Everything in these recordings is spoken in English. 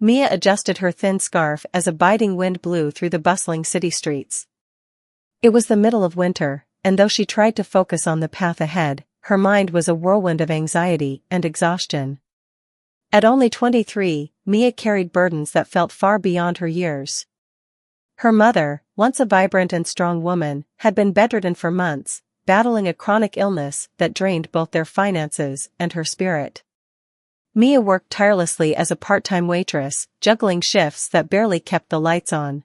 Mia adjusted her thin scarf as a biting wind blew through the bustling city streets. It was the middle of winter, and though she tried to focus on the path ahead, her mind was a whirlwind of anxiety and exhaustion. At only 23, Mia carried burdens that felt far beyond her years. Her mother, once a vibrant and strong woman, had been bedridden for months, battling a chronic illness that drained both their finances and her spirit. Mia worked tirelessly as a part-time waitress, juggling shifts that barely kept the lights on.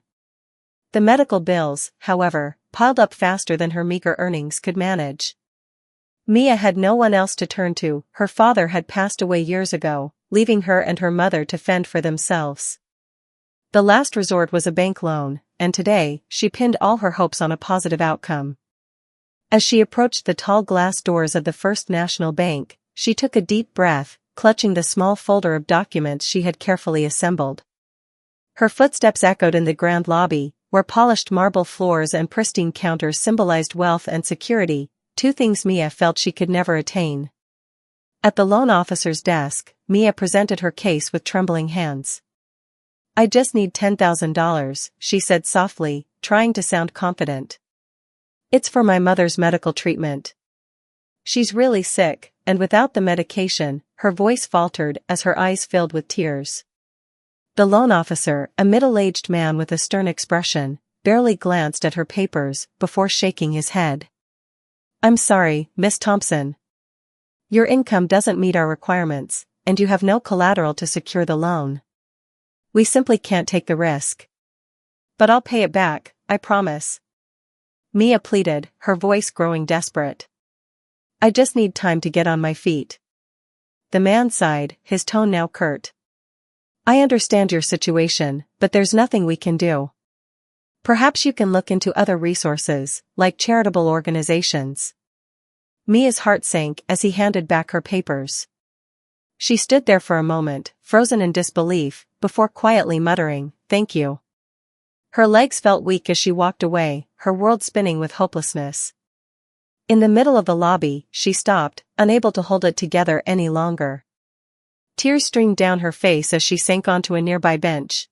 The medical bills, however, piled up faster than her meager earnings could manage. Mia had no one else to turn to. Her father had passed away years ago, leaving her and her mother to fend for themselves. The last resort was a bank loan, and today, she pinned all her hopes on a positive outcome. As she approached the tall glass doors of the First National Bank, she took a deep breath, clutching the small folder of documents she had carefully assembled. Her footsteps echoed in the grand lobby, where polished marble floors and pristine counters symbolized wealth and security, two things Mia felt she could never attain. At the loan officer's desk, Mia presented her case with trembling hands. "I just need $10,000, she said softly, trying to sound confident. "It's for my mother's medical treatment. She's really sick," and without the medication, her voice faltered as her eyes filled with tears. The loan officer, a middle-aged man with a stern expression, barely glanced at her papers before shaking his head. "I'm sorry, Miss Thompson. Your income doesn't meet our requirements, and you have no collateral to secure the loan. We simply can't take the risk. But I'll pay it back, I promise," Mia pleaded, her voice growing desperate. "I just need time to get on my feet." The man sighed, his tone now curt. "I understand your situation, but there's nothing we can do. Perhaps you can look into other resources, like charitable organizations." Mia's heart sank as he handed back her papers. She stood there for a moment, frozen in disbelief, before quietly muttering, "Thank you." Her legs felt weak as she walked away, her world spinning with hopelessness. In the middle of the lobby, she stopped, unable to hold it together any longer. Tears streamed down her face as she sank onto a nearby bench.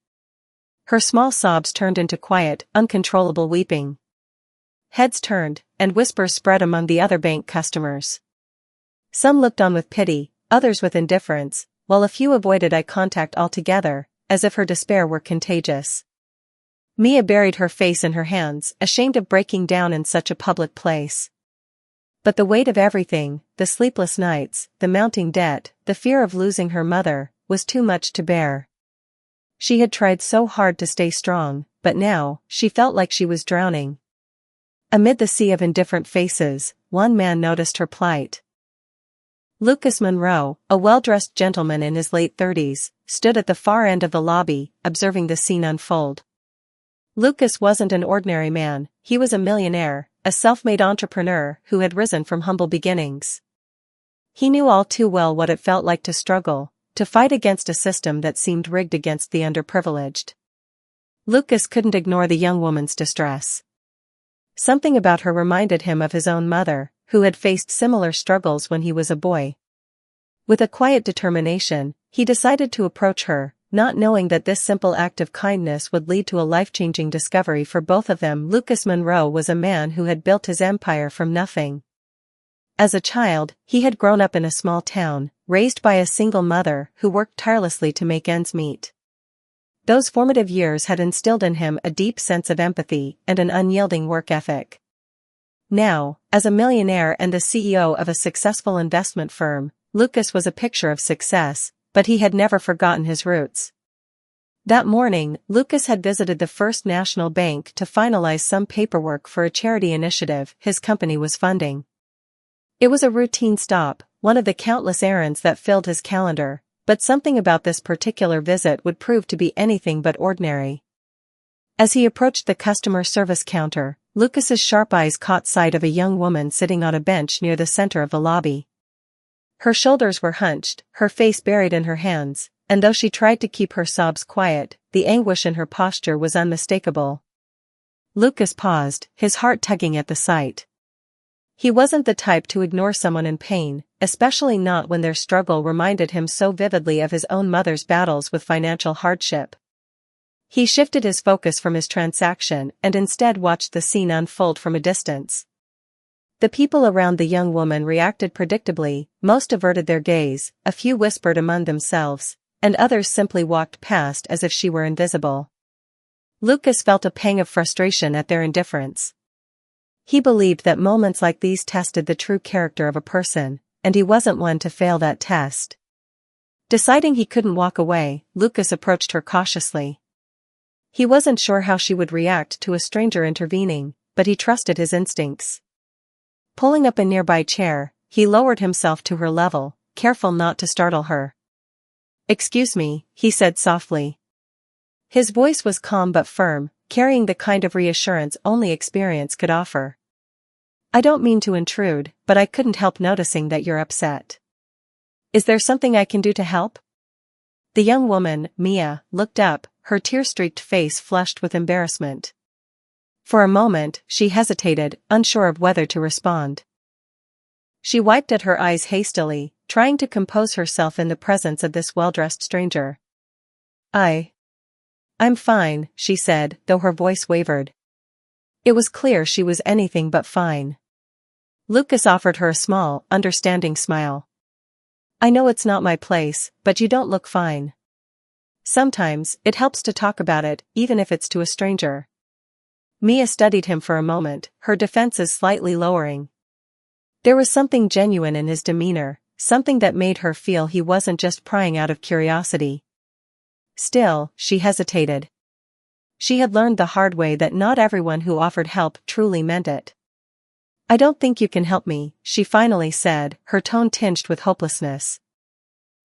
Her small sobs turned into quiet, uncontrollable weeping. Heads turned, and whispers spread among the other bank customers. Some looked on with pity, others with indifference, while a few avoided eye contact altogether, as if her despair were contagious. Mia buried her face in her hands, ashamed of breaking down in such a public place. But the weight of everything, the sleepless nights, the mounting debt, the fear of losing her mother, was too much to bear. She had tried so hard to stay strong, but now, she felt like she was drowning. Amid the sea of indifferent faces, one man noticed her plight. Lucas Monroe, a well-dressed gentleman in his late 30s, stood at the far end of the lobby, observing the scene unfold. Lucas wasn't an ordinary man, he was a millionaire, a self-made entrepreneur who had risen from humble beginnings. He knew all too well what it felt like to struggle, to fight against a system that seemed rigged against the underprivileged. Lucas couldn't ignore the young woman's distress. Something about her reminded him of his own mother, who had faced similar struggles when he was a boy. With a quiet determination, he decided to approach her, not knowing that this simple act of kindness would lead to a life-changing discovery for both of them. Lucas Monroe was a man who had built his empire from nothing. As a child, he had grown up in a small town, raised by a single mother who worked tirelessly to make ends meet. Those formative years had instilled in him a deep sense of empathy and an unyielding work ethic. Now, as a millionaire and the CEO of a successful investment firm, Lucas was a picture of success, but he had never forgotten his roots. That morning, Lucas had visited the First National Bank to finalize some paperwork for a charity initiative his company was funding. It was a routine stop, one of the countless errands that filled his calendar, but something about this particular visit would prove to be anything but ordinary. As he approached the customer service counter, Lucas's sharp eyes caught sight of a young woman sitting on a bench near the center of the lobby. Her shoulders were hunched, her face buried in her hands, and though she tried to keep her sobs quiet, the anguish in her posture was unmistakable. Lucas paused, his heart tugging at the sight. He wasn't the type to ignore someone in pain, especially not when their struggle reminded him so vividly of his own mother's battles with financial hardship. He shifted his focus from his transaction and instead watched the scene unfold from a distance. The people around the young woman reacted predictably, most averted their gaze, a few whispered among themselves, and others simply walked past as if she were invisible. Lucas felt a pang of frustration at their indifference. He believed that moments like these tested the true character of a person, and he wasn't one to fail that test. Deciding he couldn't walk away, Lucas approached her cautiously. He wasn't sure how she would react to a stranger intervening, but he trusted his instincts. Pulling up a nearby chair, he lowered himself to her level, careful not to startle her. "Excuse me," he said softly. His voice was calm but firm, carrying the kind of reassurance only experience could offer. "I don't mean to intrude, but I couldn't help noticing that you're upset. Is there something I can do to help?" The young woman, Mia, looked up, her tear-streaked face flushed with embarrassment. For a moment, she hesitated, unsure of whether to respond. She wiped at her eyes hastily, trying to compose herself in the presence of this well-dressed stranger. I'm fine," she said, though her voice wavered. It was clear she was anything but fine. Lucas offered her a small, understanding smile. "I know it's not my place, but you don't look fine. Sometimes, it helps to talk about it, even if it's to a stranger." Mia studied him for a moment, her defenses slightly lowering. There was something genuine in his demeanor, something that made her feel he wasn't just prying out of curiosity. Still, she hesitated. She had learned the hard way that not everyone who offered help truly meant it. "I don't think you can help me," she finally said, her tone tinged with hopelessness.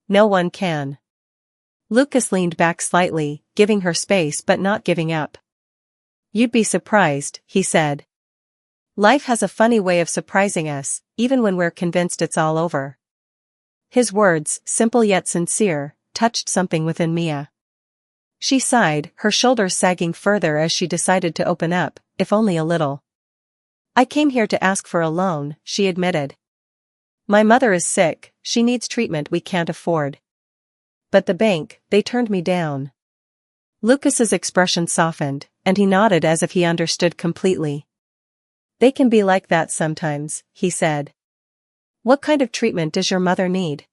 "No one can." Lucas leaned back slightly, giving her space but not giving up. "You'd be surprised," he said. "Life has a funny way of surprising us, even when we're convinced it's all over." His words, simple yet sincere, touched something within Mia. She sighed, her shoulders sagging further as she decided to open up, if only a little. "I came here to ask for a loan," she admitted. "My mother is sick, she needs treatment we can't afford. But the bank, they turned me down." Lucas's expression softened, and he nodded as if he understood completely. "They can be like that sometimes," he said. "What kind of treatment does your mother need?"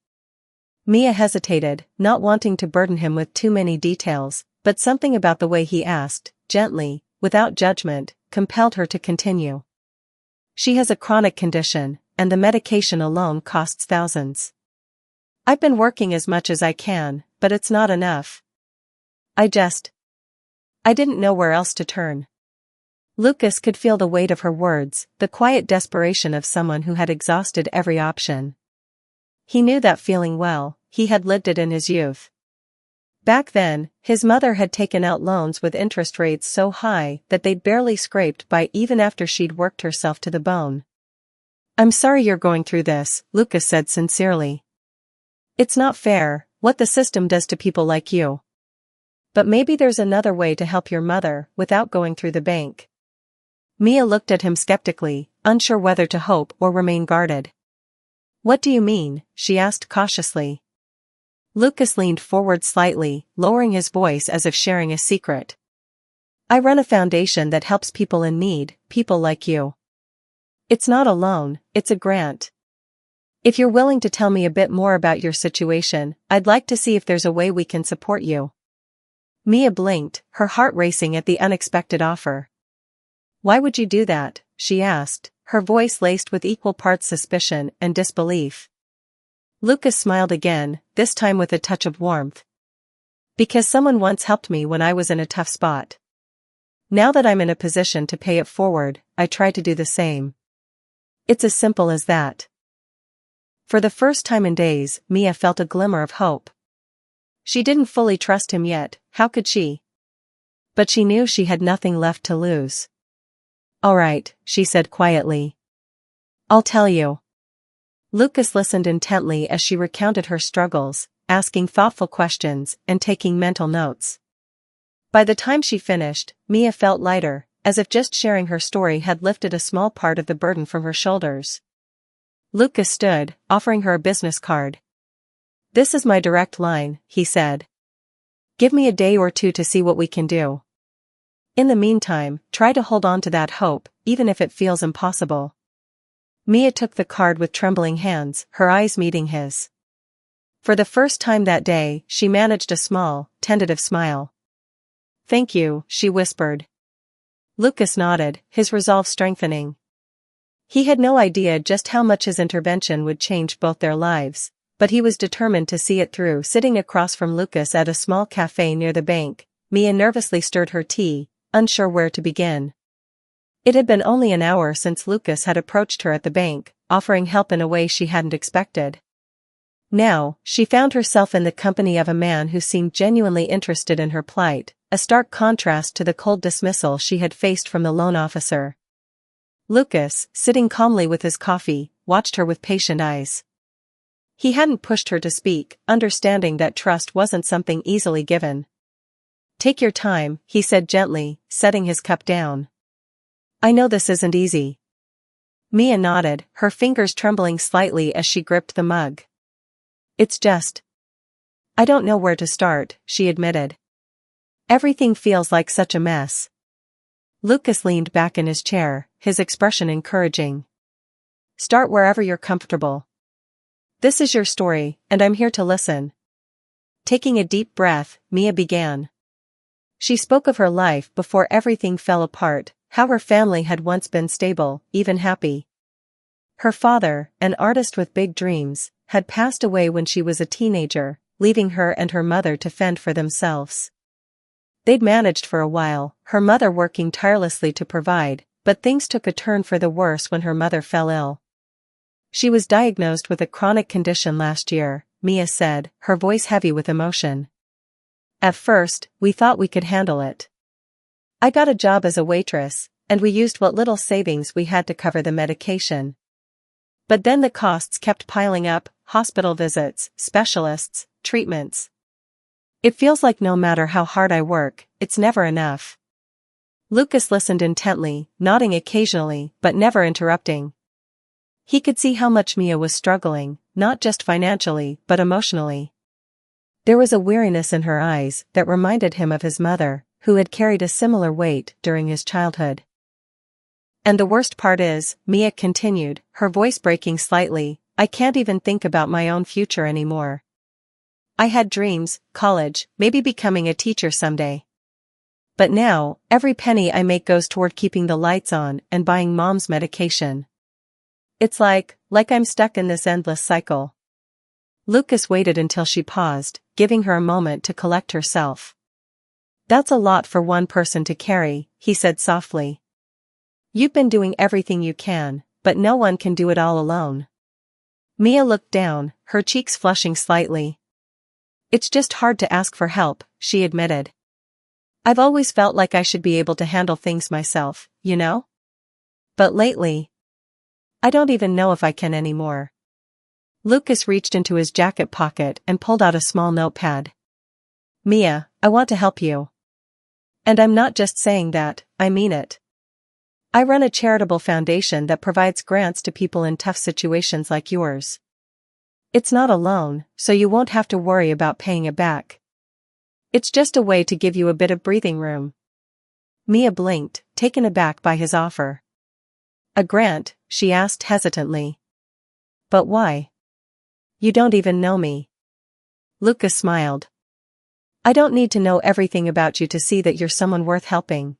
Mia hesitated, not wanting to burden him with too many details, but something about the way he asked, gently, without judgment, compelled her to continue. "She has a chronic condition, and the medication alone costs thousands. I've been working as much as I can, but it's not enough. I didn't know where else to turn." Lucas could feel the weight of her words, the quiet desperation of someone who had exhausted every option. He knew that feeling well, he had lived it in his youth. Back then, his mother had taken out loans with interest rates so high that they'd barely scraped by even after she'd worked herself to the bone. "I'm sorry you're going through this," Lucas said sincerely. "It's not fair, what the system does to people like you. But maybe there's another way to help your mother without going through the bank." Mia looked at him skeptically, unsure whether to hope or remain guarded. "What do you mean?" she asked cautiously. Lucas leaned forward slightly, lowering his voice as if sharing a secret. "I run a foundation that helps people in need, people like you. It's not a loan, it's a grant. If you're willing to tell me a bit more about your situation, I'd like to see if there's a way we can support you." Mia blinked, her heart racing at the unexpected offer. "Why would you do that?" she asked, her voice laced with equal parts suspicion and disbelief. Lucas smiled again, this time with a touch of warmth. "Because someone once helped me when I was in a tough spot. Now that I'm in a position to pay it forward, I try to do the same. It's as simple as that." For the first time in days, Mia felt a glimmer of hope. She didn't fully trust him yet, how could she? But she knew she had nothing left to lose. "All right," she said quietly. "I'll tell you." Lucas listened intently as she recounted her struggles, asking thoughtful questions and taking mental notes. By the time she finished, Mia felt lighter, as if just sharing her story had lifted a small part of the burden from her shoulders. Lucas stood, offering her a business card. "This is my direct line," he said. "Give me a day or two to see what we can do. In the meantime, try to hold on to that hope, even if it feels impossible." Mia took the card with trembling hands, her eyes meeting his. For the first time that day, she managed a small, tentative smile. "Thank you," she whispered. Lucas nodded, his resolve strengthening. He had no idea just how much his intervention would change both their lives, but he was determined to see it through. Sitting across from Lucas at a small cafe near the bank, Mia nervously stirred her tea, unsure where to begin. It had been only an hour since Lucas had approached her at the bank, offering help in a way she hadn't expected. Now, she found herself in the company of a man who seemed genuinely interested in her plight, a stark contrast to the cold dismissal she had faced from the loan officer. Lucas, sitting calmly with his coffee, watched her with patient eyes. He hadn't pushed her to speak, understanding that trust wasn't something easily given. "Take your time," he said gently, setting his cup down. "I know this isn't easy." Mia nodded, her fingers trembling slightly as she gripped the mug. "It's just, I don't know where to start," she admitted. "Everything feels like such a mess." Lucas leaned back in his chair, his expression encouraging. "Start wherever you're comfortable. This is your story, and I'm here to listen." Taking a deep breath, Mia began. She spoke of her life before everything fell apart, how her family had once been stable, even happy. Her father, an artist with big dreams, had passed away when she was a teenager, leaving her and her mother to fend for themselves. They'd managed for a while, her mother working tirelessly to provide, but things took a turn for the worse when her mother fell ill. She was diagnosed with a chronic condition last year, Mia said, her voice heavy with emotion. "At first, we thought we could handle it. I got a job as a waitress, and we used what little savings we had to cover the medication. But then the costs kept piling up, hospital visits, specialists, treatments. It feels like no matter how hard I work, it's never enough." Lucas listened intently, nodding occasionally, but never interrupting. He could see how much Mia was struggling, not just financially, but emotionally. There was a weariness in her eyes that reminded him of his mother, who had carried a similar weight during his childhood. "And the worst part is," Mia continued, her voice breaking slightly, "I can't even think about my own future anymore. I had dreams, college, maybe becoming a teacher someday. But now, every penny I make goes toward keeping the lights on and buying mom's medication. It's like I'm stuck in this endless cycle." Lucas waited until she paused, giving her a moment to collect herself. "That's a lot for one person to carry," he said softly. "You've been doing everything you can, but no one can do it all alone." Mia looked down, her cheeks flushing slightly. "It's just hard to ask for help," she admitted. "I've always felt like I should be able to handle things myself, you know? But lately, I don't even know if I can anymore." Lucas reached into his jacket pocket and pulled out a small notepad. "Mia, I want to help you. And I'm not just saying that, I mean it. I run a charitable foundation that provides grants to people in tough situations like yours. It's not a loan, so you won't have to worry about paying it back. It's just a way to give you a bit of breathing room." Mia blinked, taken aback by his offer. "A grant?" she asked hesitantly. "But why? You don't even know me." Lucas smiled. "I don't need to know everything about you to see that you're someone worth helping.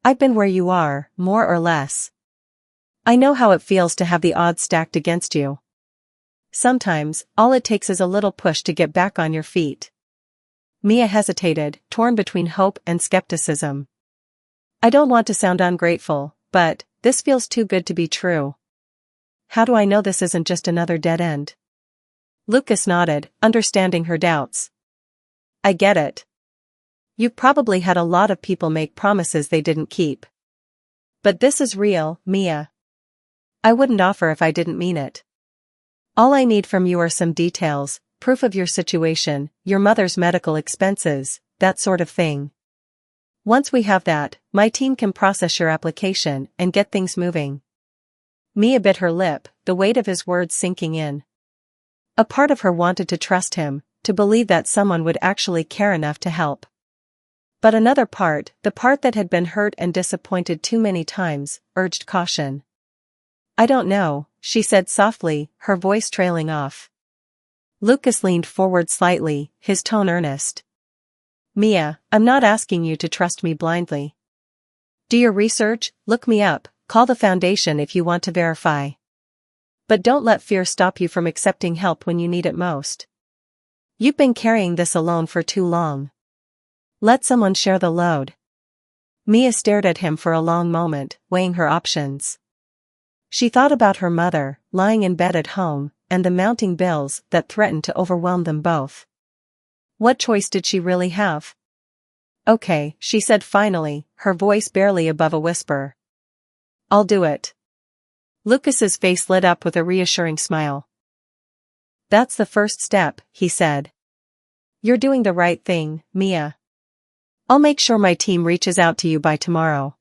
I've been where you are, more or less. I know how it feels to have the odds stacked against you. Sometimes, all it takes is a little push to get back on your feet." Mia hesitated, torn between hope and skepticism. "I don't want to sound ungrateful, but this feels too good to be true. How do I know this isn't just another dead end?" Lucas nodded, understanding her doubts. "I get it. You've probably had a lot of people make promises they didn't keep. But this is real, Mia. I wouldn't offer if I didn't mean it. All I need from you are some details, proof of your situation, your mother's medical expenses, that sort of thing. Once we have that, my team can process your application and get things moving." Mia bit her lip, the weight of his words sinking in. A part of her wanted to trust him, to believe that someone would actually care enough to help. But another part, the part that had been hurt and disappointed too many times, urged caution. "I don't know," she said softly, her voice trailing off. Lucas leaned forward slightly, his tone earnest. "Mia, I'm not asking you to trust me blindly. Do your research, look me up, call the foundation if you want to verify. But don't let fear stop you from accepting help when you need it most. You've been carrying this alone for too long. Let someone share the load." Mia stared at him for a long moment, weighing her options. She thought about her mother, lying in bed at home, and the mounting bills that threatened to overwhelm them both. What choice did she really have? "Okay," she said finally, her voice barely above a whisper. "I'll do it." Lucas's face lit up with a reassuring smile. "That's the first step," he said. "You're doing the right thing, Mia. I'll make sure my team reaches out to you by tomorrow.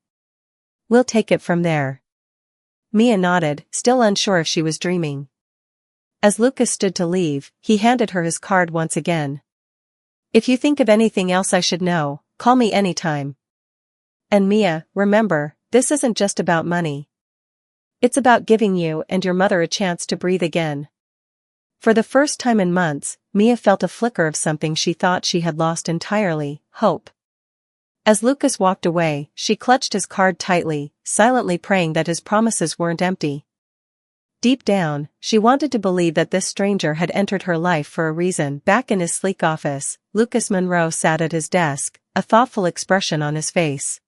We'll take it from there." Mia nodded, still unsure if she was dreaming. As Lucas stood to leave, he handed her his card once again. "If you think of anything else I should know, call me anytime. And Mia, remember, this isn't just about money. It's about giving you and your mother a chance to breathe again." For the first time in months, Mia felt a flicker of something she thought she had lost entirely, hope. As Lucas walked away, she clutched his card tightly, silently praying that his promises weren't empty. Deep down, she wanted to believe that this stranger had entered her life for a reason. Back in his sleek office, Lucas Monroe sat at his desk, a thoughtful expression on his face.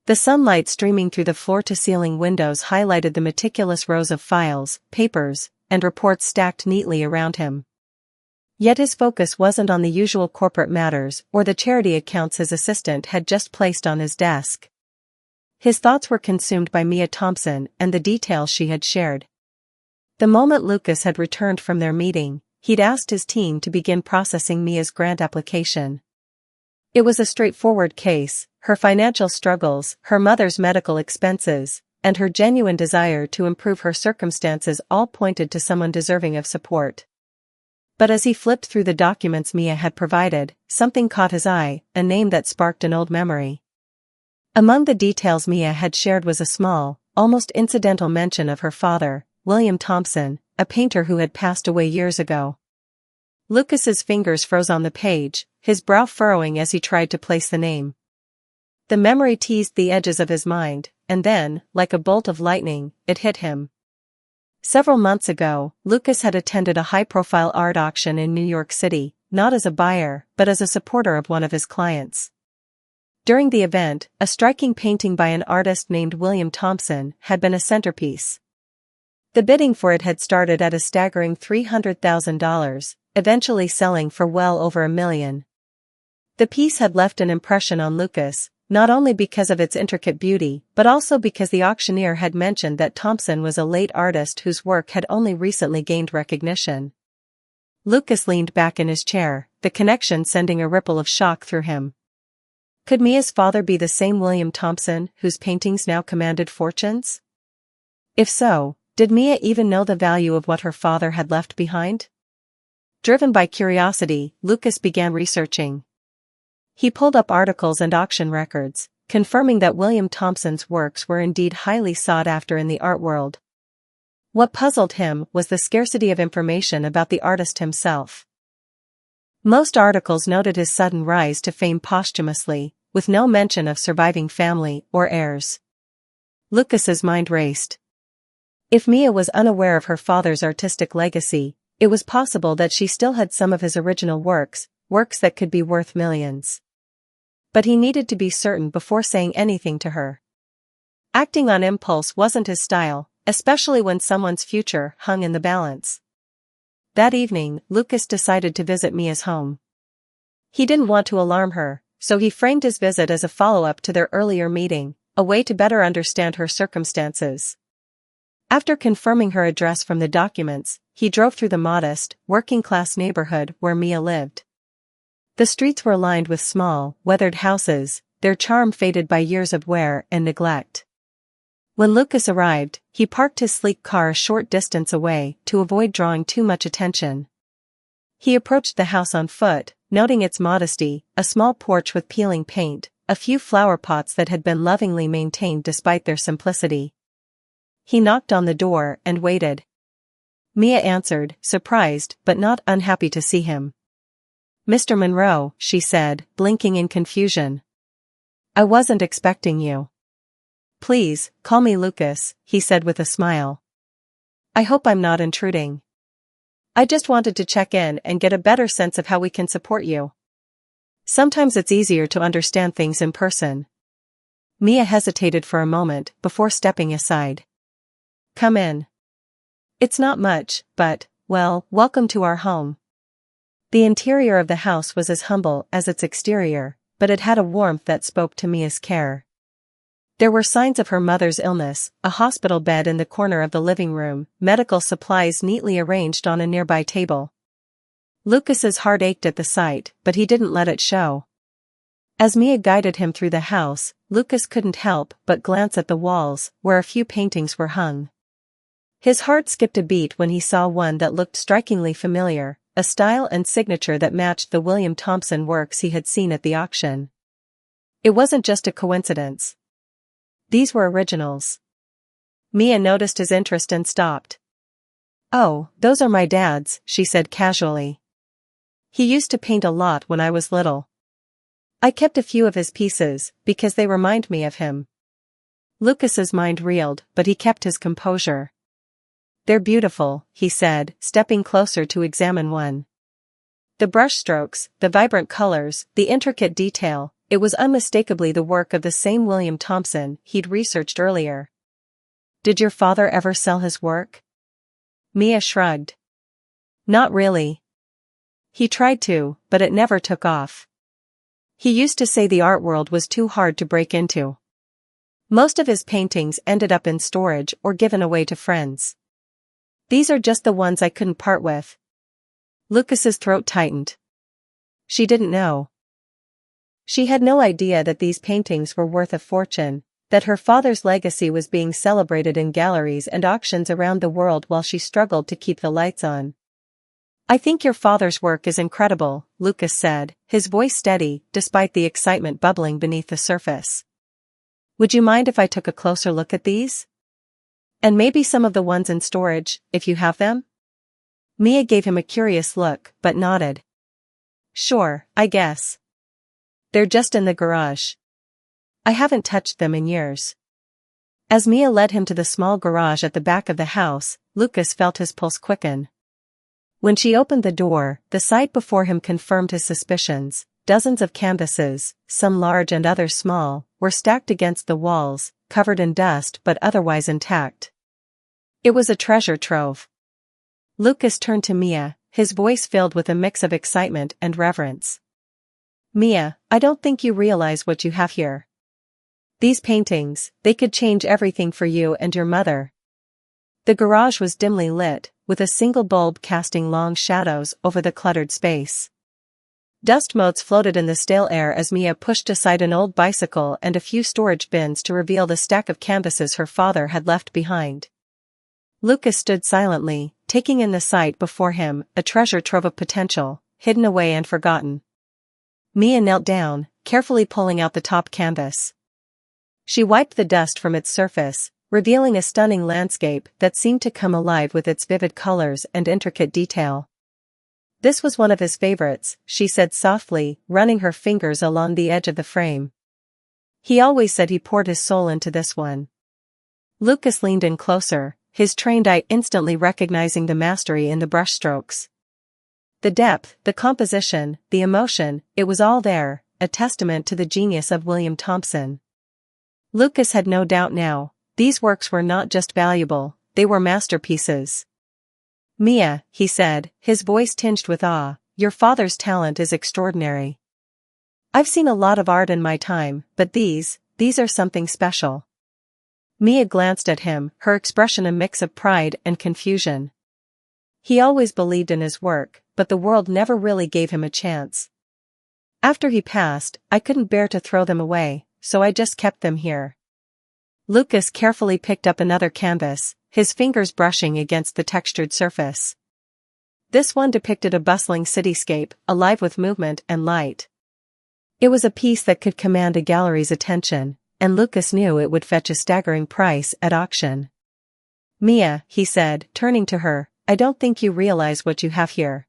The sunlight streaming through the floor-to-ceiling windows highlighted the meticulous rows of files, papers, and reports stacked neatly around him. Yet his focus wasn't on the usual corporate matters or the charity accounts his assistant had just placed on his desk. His thoughts were consumed by Mia Thompson and the details she had shared. The moment Lucas had returned from their meeting, he'd asked his team to begin processing Mia's grant application. It was a straightforward case: her financial struggles, her mother's medical expenses, and her genuine desire to improve her circumstances all pointed to someone deserving of support. But as he flipped through the documents Mia had provided, something caught his eye, a name that sparked an old memory. Among the details Mia had shared was a small, almost incidental mention of her father, William Thompson, a painter who had passed away years ago. Lucas's fingers froze on the page, his brow furrowing as he tried to place the name. The memory teased the edges of his mind, and then, like a bolt of lightning, it hit him. Several months ago, Lucas had attended a high-profile art auction in New York City, not as a buyer, but as a supporter of one of his clients. During the event, a striking painting by an artist named William Thompson had been a centerpiece. The bidding for it had started at a staggering $300,000, eventually selling for well over $1 million. The piece had left an impression on Lucas, not only because of its intricate beauty, but also because the auctioneer had mentioned that Thompson was a late artist whose work had only recently gained recognition. Lucas leaned back in his chair, the connection sending a ripple of shock through him. Could Mia's father be the same William Thompson whose paintings now commanded fortunes? If so, did Mia even know the value of what her father had left behind? Driven by curiosity, Lucas began researching. He pulled up articles and auction records, confirming that William Thompson's works were indeed highly sought after in the art world. What puzzled him was the scarcity of information about the artist himself. Most articles noted his sudden rise to fame posthumously, with no mention of surviving family or heirs. Lucas's mind raced. If Mia was unaware of her father's artistic legacy, it was possible that she still had some of his original works that could be worth millions. But he needed to be certain before saying anything to her. Acting on impulse wasn't his style, especially when someone's future hung in the balance. That evening, Lucas decided to visit Mia's home. He didn't want to alarm her, so he framed his visit as a follow-up to their earlier meeting, a way to better understand her circumstances. After confirming her address from the documents, he drove through the modest, working-class neighborhood where Mia lived. The streets were lined with small, weathered houses, their charm faded by years of wear and neglect. When Lucas arrived, he parked his sleek car a short distance away to avoid drawing too much attention. He approached the house on foot, noting its modesty, a small porch with peeling paint, a few flower pots that had been lovingly maintained despite their simplicity. He knocked on the door and waited. Mia answered, surprised but not unhappy to see him. "Mr. Monroe," she said, blinking in confusion. "I wasn't expecting you." "Please, call me Lucas," he said with a smile. "I hope I'm not intruding. I just wanted to check in and get a better sense of how we can support you. Sometimes it's easier to understand things in person." Mia hesitated for a moment before stepping aside. "Come in. It's not much, but, well, welcome to our home." The interior of the house was as humble as its exterior, but it had a warmth that spoke to Mia's care. There were signs of her mother's illness, a hospital bed in the corner of the living room, medical supplies neatly arranged on a nearby table. Lucas's heart ached at the sight, but he didn't let it show. As Mia guided him through the house, Lucas couldn't help but glance at the walls, where a few paintings were hung. His heart skipped a beat when he saw one that looked strikingly familiar, a style and signature that matched the William Thompson works he had seen at the auction. It wasn't just a coincidence. These were originals. Mia noticed his interest and stopped. "Oh, those are my dad's," she said casually. "He used to paint a lot when I was little. I kept a few of his pieces, because they remind me of him." Lucas's mind reeled, but he kept his composure. "They're beautiful," he said, stepping closer to examine one. The brushstrokes, the vibrant colors, the intricate detail, it was unmistakably the work of the same William Thompson he'd researched earlier. "Did your father ever sell his work?" Mia shrugged. "Not really. He tried to, but it never took off. He used to say the art world was too hard to break into. Most of his paintings ended up in storage or given away to friends. These are just the ones I couldn't part with." Lucas's throat tightened. She didn't know. She had no idea that these paintings were worth a fortune, that her father's legacy was being celebrated in galleries and auctions around the world while she struggled to keep the lights on. "I think your father's work is incredible," Lucas said, his voice steady despite the excitement bubbling beneath the surface. "Would you mind if I took a closer look at these? And maybe some of the ones in storage, if you have them?" Mia gave him a curious look, but nodded. "Sure, I guess. They're just in the garage. I haven't touched them in years." As Mia led him to the small garage at the back of the house, Lucas felt his pulse quicken. When she opened the door, the sight before him confirmed his suspicions. Dozens of canvases, some large and others small, were stacked against the walls, covered in dust but otherwise intact. It was a treasure trove. Lucas turned to Mia, his voice filled with a mix of excitement and reverence. "Mia, I don't think you realize what you have here. These paintings, they could change everything for you and your mother." The garage was dimly lit, with a single bulb casting long shadows over the cluttered space. Dust motes floated in the stale air as Mia pushed aside an old bicycle and a few storage bins to reveal the stack of canvases her father had left behind. Lucas stood silently, taking in the sight before him, a treasure trove of potential, hidden away and forgotten. Mia knelt down, carefully pulling out the top canvas. She wiped the dust from its surface, revealing a stunning landscape that seemed to come alive with its vivid colors and intricate detail. "This was one of his favorites," she said softly, running her fingers along the edge of the frame. "He always said he poured his soul into this one." Lucas leaned in closer, his trained eye instantly recognizing the mastery in the brushstrokes. The depth, the composition, the emotion, it was all there, a testament to the genius of William Thompson. Lucas had no doubt now, these works were not just valuable, they were masterpieces. "Mia," he said, his voice tinged with awe, "your father's talent is extraordinary. I've seen a lot of art in my time, but these are something special." Mia glanced at him, her expression a mix of pride and confusion. He always believed in his work, but the world never really gave him a chance. "After he passed, I couldn't bear to throw them away, so I just kept them here." Lucas carefully picked up another canvas, his fingers brushing against the textured surface. This one depicted a bustling cityscape, alive with movement and light. It was a piece that could command a gallery's attention, and Lucas knew it would fetch a staggering price at auction. "Mia," he said, turning to her, "I don't think you realize what you have here.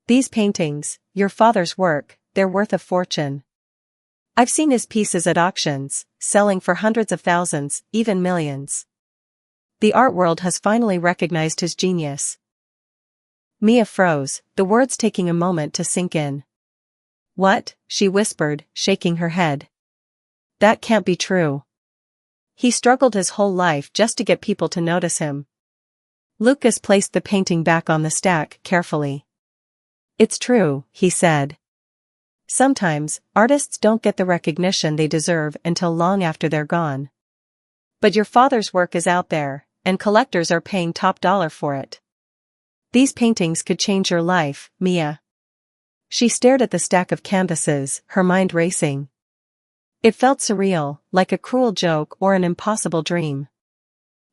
These paintings, your father's work, they're worth a fortune. I've seen his pieces at auctions, selling for hundreds of thousands, even millions. The art world has finally recognized his genius." Mia froze, the words taking a moment to sink in. "What?" she whispered, shaking her head. "That can't be true. He struggled his whole life just to get people to notice him." Lucas placed the painting back on the stack carefully. "It's true," he said. "Sometimes, artists don't get the recognition they deserve until long after they're gone. But your father's work is out there, and collectors are paying top dollar for it. These paintings could change your life, Mia." She stared at the stack of canvases, her mind racing. It felt surreal, like a cruel joke or an impossible dream.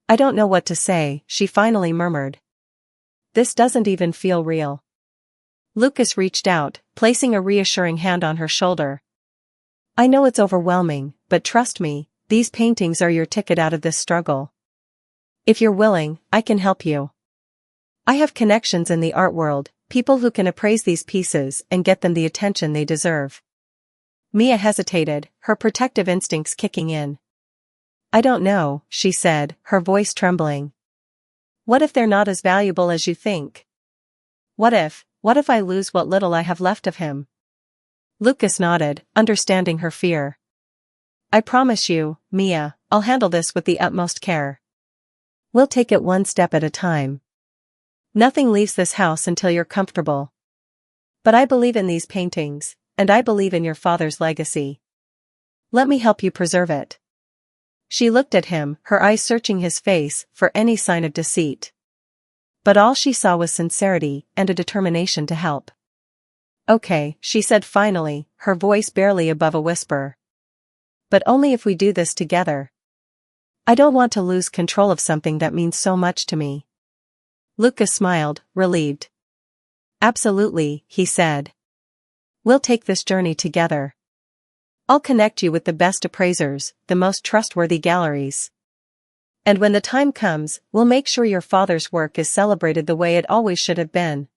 "I don't know what to say," she finally murmured. "This doesn't even feel real." Lucas reached out, placing a reassuring hand on her shoulder. "I know it's overwhelming, but trust me, these paintings are your ticket out of this struggle. If you're willing, I can help you. I have connections in the art world, people who can appraise these pieces and get them the attention they deserve." Mia hesitated, her protective instincts kicking in. "I don't know," she said, her voice trembling. "What if they're not as valuable as you think? What if I lose what little I have left of him?" Lucas nodded, understanding her fear. "I promise you, Mia, I'll handle this with the utmost care. We'll take it one step at a time. Nothing leaves this house until you're comfortable. But I believe in these paintings, and I believe in your father's legacy. Let me help you preserve it." She looked at him, her eyes searching his face for any sign of deceit. But all she saw was sincerity and a determination to help. "Okay," she said finally, her voice barely above a whisper. "But only if we do this together. I don't want to lose control of something that means so much to me." Lucas smiled, relieved. "Absolutely," he said. "We'll take this journey together. I'll connect you with the best appraisers, the most trustworthy galleries. And when the time comes, we'll make sure your father's work is celebrated the way it always should have been."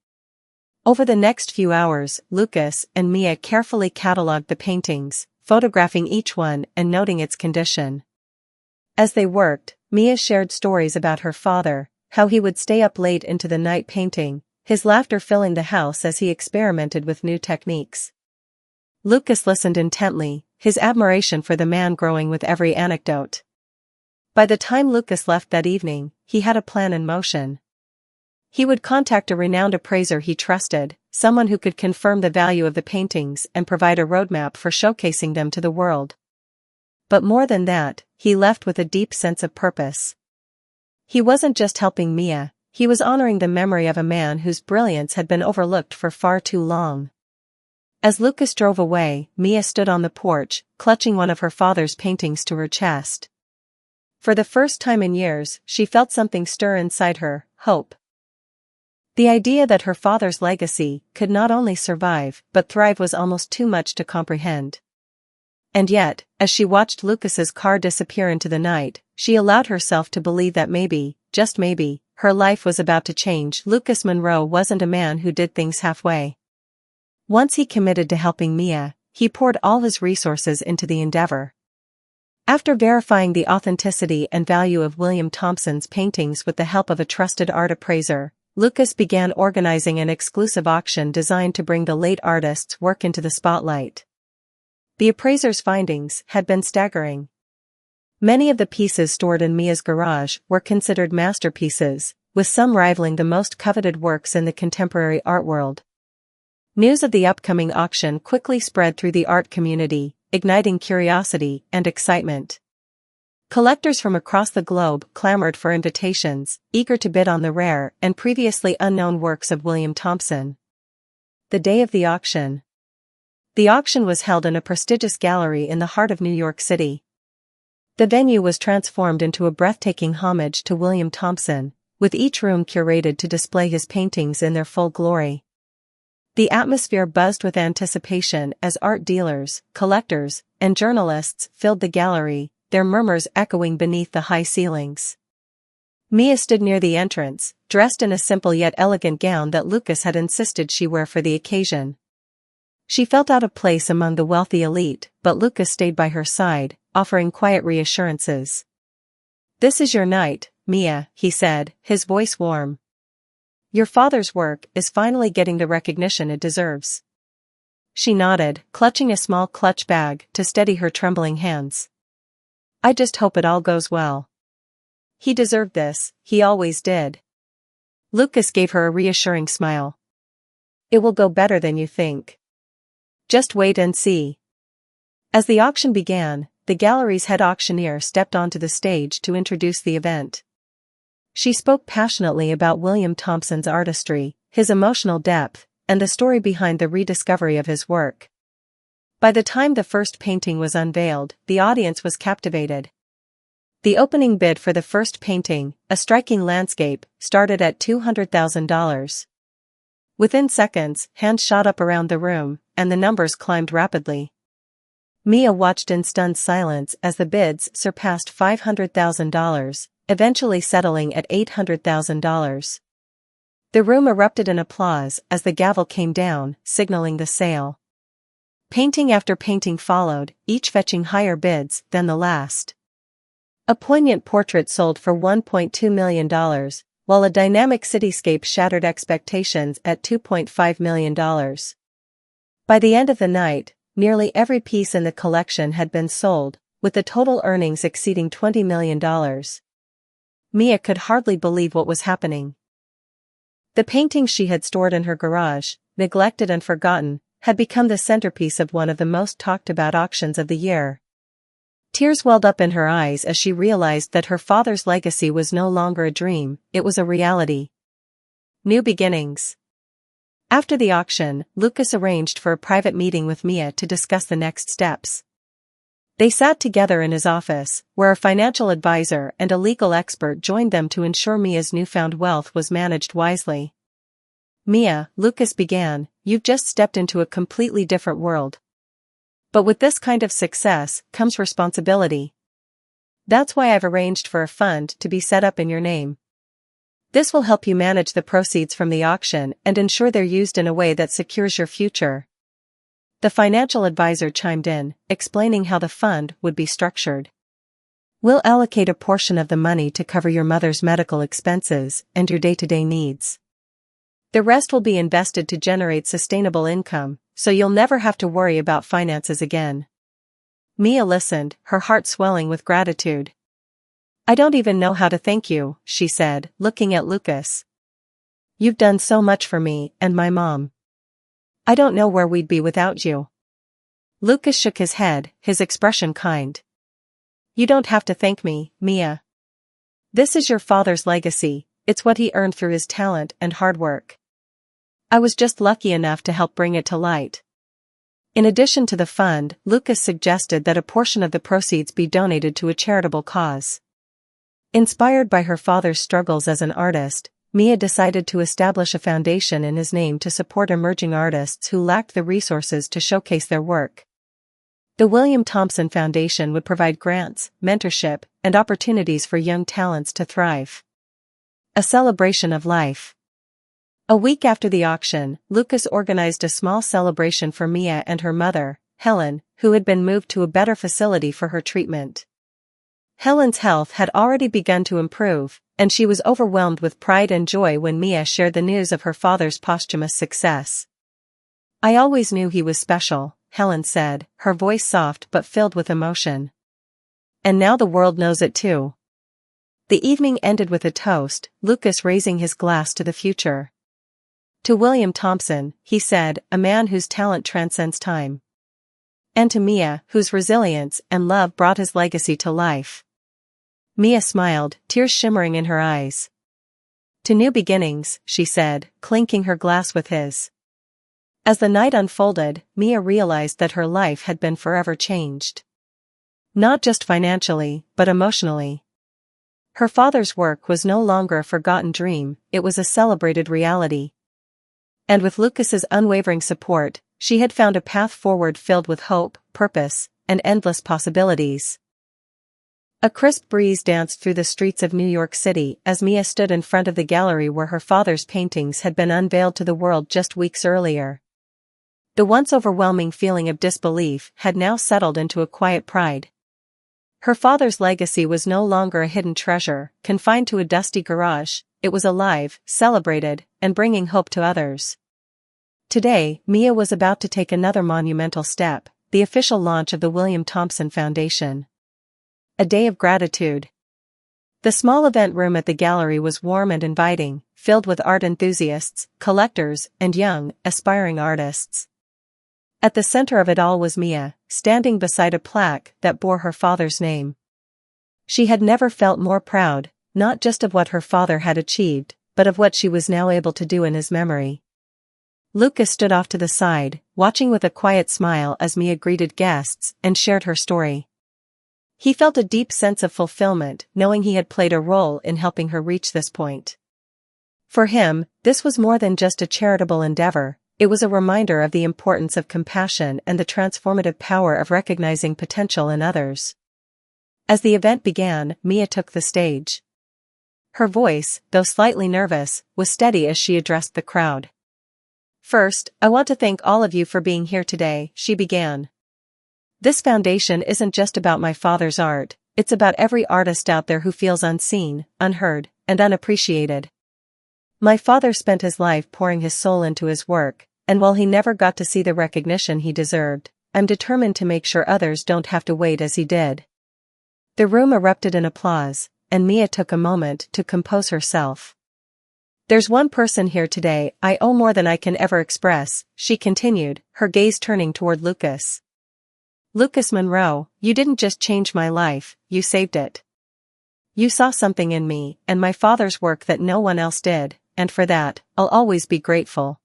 Over the next few hours, Lucas and Mia carefully catalogued the paintings, photographing each one and noting its condition. As they worked, Mia shared stories about her father, how he would stay up late into the night painting, his laughter filling the house as he experimented with new techniques. Lucas listened intently, his admiration for the man growing with every anecdote. By the time Lucas left that evening, he had a plan in motion. He would contact a renowned appraiser he trusted, someone who could confirm the value of the paintings and provide a roadmap for showcasing them to the world. But more than that, he left with a deep sense of purpose. He wasn't just helping Mia, he was honoring the memory of a man whose brilliance had been overlooked for far too long. As Lucas drove away, Mia stood on the porch, clutching one of her father's paintings to her chest. For the first time in years, she felt something stir inside her, hope. The idea that her father's legacy could not only survive but thrive was almost too much to comprehend. And yet, as she watched Lucas's car disappear into the night, she allowed herself to believe that maybe, just maybe, her life was about to change. Lucas Monroe wasn't a man who did things halfway. Once he committed to helping Mia, he poured all his resources into the endeavor. After verifying the authenticity and value of William Thompson's paintings with the help of a trusted art appraiser, Lucas began organizing an exclusive auction designed to bring the late artist's work into the spotlight. The appraiser's findings had been staggering. Many of the pieces stored in Mia's garage were considered masterpieces, with some rivaling the most coveted works in the contemporary art world. News of the upcoming auction quickly spread through the art community, igniting curiosity and excitement. Collectors from across the globe clamored for invitations, eager to bid on the rare and previously unknown works of William Thompson. The day of the auction. The auction was held in a prestigious gallery in the heart of New York City. The venue was transformed into a breathtaking homage to William Thompson, with each room curated to display his paintings in their full glory. The atmosphere buzzed with anticipation as art dealers, collectors, and journalists filled the gallery, their murmurs echoing beneath the high ceilings. Mia stood near the entrance, dressed in a simple yet elegant gown that Lucas had insisted she wear for the occasion. She felt out of place among the wealthy elite, but Lucas stayed by her side, offering quiet reassurances. "This is your night, Mia," he said, his voice warm. "Your father's work is finally getting the recognition it deserves." She nodded, clutching a small clutch bag to steady her trembling hands. "I just hope it all goes well." "He deserved this, he always did." Lucas gave her a reassuring smile. "It will go better than you think. Just wait and see." As the auction began, the gallery's head auctioneer stepped onto the stage to introduce the event. She spoke passionately about William Thompson's artistry, his emotional depth, and the story behind the rediscovery of his work. By the time the first painting was unveiled, the audience was captivated. The opening bid for the first painting, a striking landscape, started at $200,000. Within seconds, hands shot up around the room, and the numbers climbed rapidly. Mia watched in stunned silence as the bids surpassed $500,000, eventually settling at $800,000. The room erupted in applause as the gavel came down, signaling the sale. Painting after painting followed, each fetching higher bids than the last. A poignant portrait sold for $1.2 million, while a dynamic cityscape shattered expectations at $2.5 million. By the end of the night, nearly every piece in the collection had been sold, with the total earnings exceeding $20 million. Mia could hardly believe what was happening. The paintings she had stored in her garage, neglected and forgotten, had become the centerpiece of one of the most talked-about auctions of the year. Tears welled up in her eyes as she realized that her father's legacy was no longer a dream, it was a reality. New beginnings. After the auction, Lucas arranged for a private meeting with Mia to discuss the next steps. They sat together in his office, where a financial advisor and a legal expert joined them to ensure Mia's newfound wealth was managed wisely. "Mia," Lucas began, "you've just stepped into a completely different world. But with this kind of success comes responsibility. That's why I've arranged for a fund to be set up in your name. This will help you manage the proceeds from the auction and ensure they're used in a way that secures your future." The financial advisor chimed in, explaining how the fund would be structured. "We'll allocate a portion of the money to cover your mother's medical expenses and your day-to-day needs. The rest will be invested to generate sustainable income, so you'll never have to worry about finances again." Mia listened, her heart swelling with gratitude. "I don't even know how to thank you," she said, looking at Lucas. "You've done so much for me and my mom. I don't know where we'd be without you." Lucas shook his head, his expression kind. "You don't have to thank me, Mia. This is your father's legacy, it's what he earned through his talent and hard work. I was just lucky enough to help bring it to light." In addition to the fund, Lucas suggested that a portion of the proceeds be donated to a charitable cause. Inspired by her father's struggles as an artist, Mia decided to establish a foundation in his name to support emerging artists who lacked the resources to showcase their work. The William Thompson Foundation would provide grants, mentorship, and opportunities for young talents to thrive. A celebration of life. A week after the auction, Lucas organized a small celebration for Mia and her mother, Helen, who had been moved to a better facility for her treatment. Helen's health had already begun to improve, and she was overwhelmed with pride and joy when Mia shared the news of her father's posthumous success. "I always knew he was special," Helen said, her voice soft but filled with emotion. "And now the world knows it too." The evening ended with a toast, Lucas raising his glass to the future. "To William Thompson," he said, "a man whose talent transcends time. And to Mia, whose resilience and love brought his legacy to life." Mia smiled, tears shimmering in her eyes. "To new beginnings," she said, clinking her glass with his. As the night unfolded, Mia realized that her life had been forever changed. Not just financially, but emotionally. Her father's work was no longer a forgotten dream, it was a celebrated reality. And with Lucas's unwavering support, she had found a path forward filled with hope, purpose, and endless possibilities. A crisp breeze danced through the streets of New York City as Mia stood in front of the gallery where her father's paintings had been unveiled to the world just weeks earlier. The once overwhelming feeling of disbelief had now settled into a quiet pride. Her father's legacy was no longer a hidden treasure, confined to a dusty garage, it was alive, celebrated, and bringing hope to others. Today, Mia was about to take another monumental step, the official launch of the William Thompson Foundation. A day of gratitude. The small event room at the gallery was warm and inviting, filled with art enthusiasts, collectors, and young, aspiring artists. At the center of it all was Mia, standing beside a plaque that bore her father's name. She had never felt more proud, not just of what her father had achieved, but of what she was now able to do in his memory. Lucas stood off to the side, watching with a quiet smile as Mia greeted guests and shared her story. He felt a deep sense of fulfillment, knowing he had played a role in helping her reach this point. For him, this was more than just a charitable endeavor, it was a reminder of the importance of compassion and the transformative power of recognizing potential in others. As the event began, Mia took the stage. Her voice, though slightly nervous, was steady as she addressed the crowd. "First, I want to thank all of you for being here today," she began. "This foundation isn't just about my father's art, it's about every artist out there who feels unseen, unheard, and unappreciated. My father spent his life pouring his soul into his work, and while he never got to see the recognition he deserved, I'm determined to make sure others don't have to wait as he did." The room erupted in applause, and Mia took a moment to compose herself. "There's one person here today I owe more than I can ever express," she continued, her gaze turning toward Lucas. "Lucas Monroe, you didn't just change my life, you saved it. You saw something in me and my father's work that no one else did, and for that, I'll always be grateful."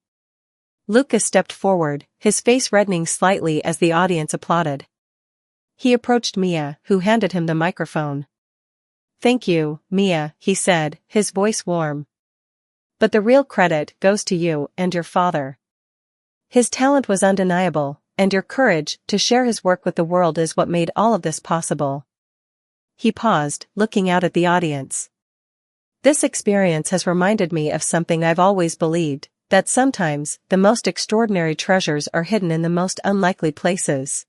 Lucas stepped forward, his face reddening slightly as the audience applauded. He approached Mia, who handed him the microphone. "Thank you, Mia," he said, his voice warm. "But the real credit goes to you and your father. His talent was undeniable, and your courage to share his work with the world is what made all of this possible." He paused, looking out at the audience. "This experience has reminded me of something I've always believed, that sometimes the most extraordinary treasures are hidden in the most unlikely places.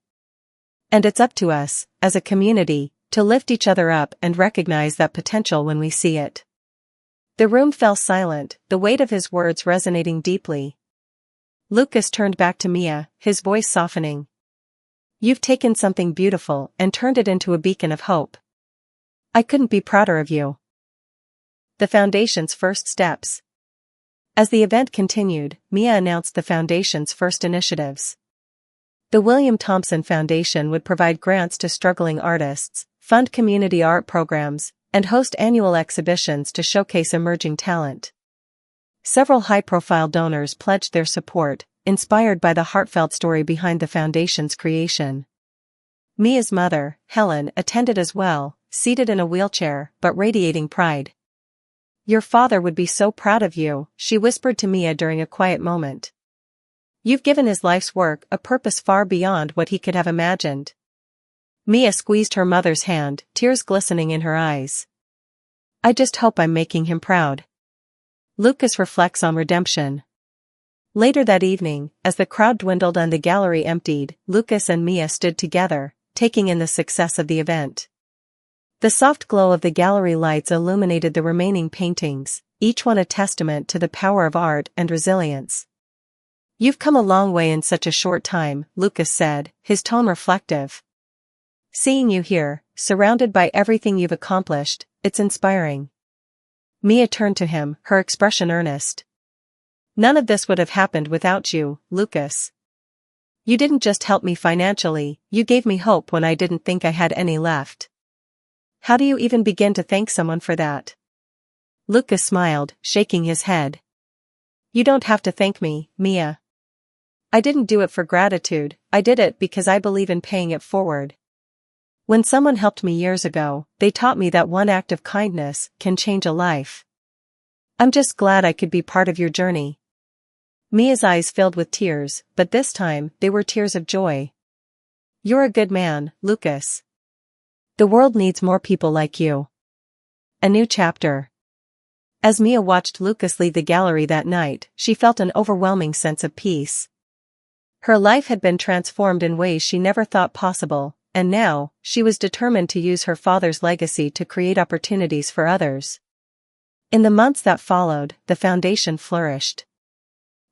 And it's up to us, as a community, to lift each other up and recognize that potential when we see it." The room fell silent, the weight of his words resonating deeply. Lucas turned back to Mia, his voice softening. "You've taken something beautiful and turned it into a beacon of hope. I couldn't be prouder of you." The Foundation's first steps. As the event continued, Mia announced the Foundation's first initiatives. The William Thompson Foundation would provide grants to struggling artists, fund community art programs, and host annual exhibitions to showcase emerging talent. Several high-profile donors pledged their support, inspired by the heartfelt story behind the foundation's creation. Mia's mother, Helen, attended as well, seated in a wheelchair, but radiating pride. "Your father would be so proud of you," she whispered to Mia during a quiet moment. "You've given his life's work a purpose far beyond what he could have imagined." Mia squeezed her mother's hand, tears glistening in her eyes. "I just hope I'm making him proud." Lucas reflects on redemption. Later that evening, as the crowd dwindled and the gallery emptied, Lucas and Mia stood together, taking in the success of the event. The soft glow of the gallery lights illuminated the remaining paintings, each one a testament to the power of art and resilience. "You've come a long way in such a short time," Lucas said, his tone reflective. "Seeing you here, surrounded by everything you've accomplished, it's inspiring." Mia turned to him, her expression earnest. "None of this would have happened without you, Lucas. You didn't just help me financially, you gave me hope when I didn't think I had any left. How do you even begin to thank someone for that?" Lucas smiled, shaking his head. "You don't have to thank me, Mia. I didn't do it for gratitude, I did it because I believe in paying it forward." When someone helped me years ago, they taught me that one act of kindness can change a life. I'm just glad I could be part of your journey." Mia's eyes filled with tears, but this time, they were tears of joy. "You're a good man, Lucas. The world needs more people like you." A new chapter. As Mia watched Lucas leave the gallery that night, she felt an overwhelming sense of peace. Her life had been transformed in ways she never thought possible, and now, she was determined to use her father's legacy to create opportunities for others. In the months that followed, the foundation flourished.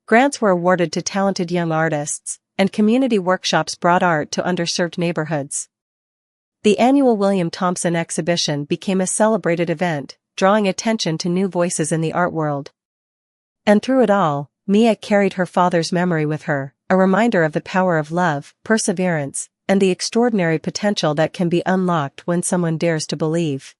Grants were awarded to talented young artists, and community workshops brought art to underserved neighborhoods. The annual William Thompson exhibition became a celebrated event, drawing attention to new voices in the art world. And through it all, Mia carried her father's memory with her, a reminder of the power of love, perseverance, and the extraordinary potential that can be unlocked when someone dares to believe.